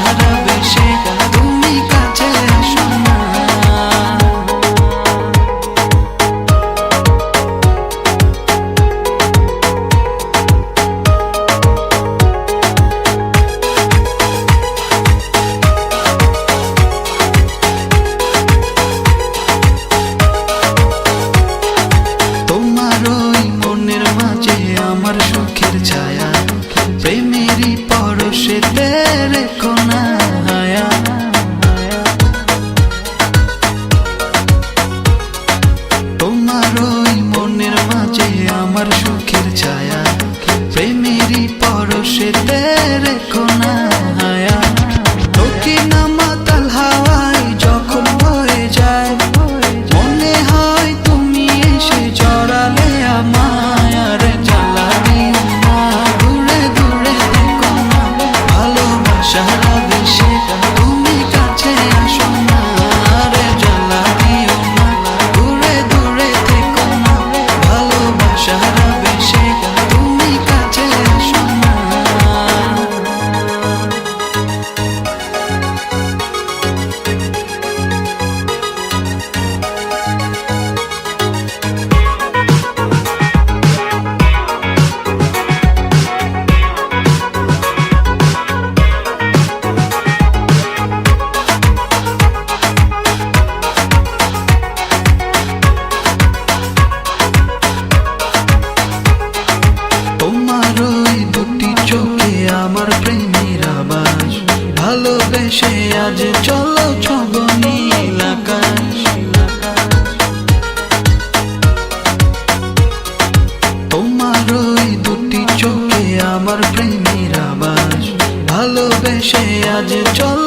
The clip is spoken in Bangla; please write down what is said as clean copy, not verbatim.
সাহারা বেশে তুমি কাছে আসো না। তোমার ওই মনের মাঝে আমার সুখের ছায়া, প্রেমেরই পরশেতে রেখো না হায়া। তোমার ওই মনের মাঝে আমার সুখের ছায়া, প্রেমেরই পরশেতে রেখো না হায়া। দক্ষিণা মাতাল হাওয়ায় যখন বয়ে যায়, মনে হয় তুমি এসে জড়ালে আমায়। আর জ্বালা দিও না, দূরে দূরে থেকো না, ভালোবাসার আবেশে তুমি কাছে আসো না। আর জ্বালা দিও না, দূরে দূরে থেকো না, ভালোবাসার আবেশে তুমি কাছে আসো না। তোমার ওই দুটি চোখে আমার প্রেমের আবাস, ভালোবেসে আজ চলো ছব নীল আকাশ। তোমার ওই দুটি চোখে আমার প্রেমের আবাস, ভালোবেসে আজ চলো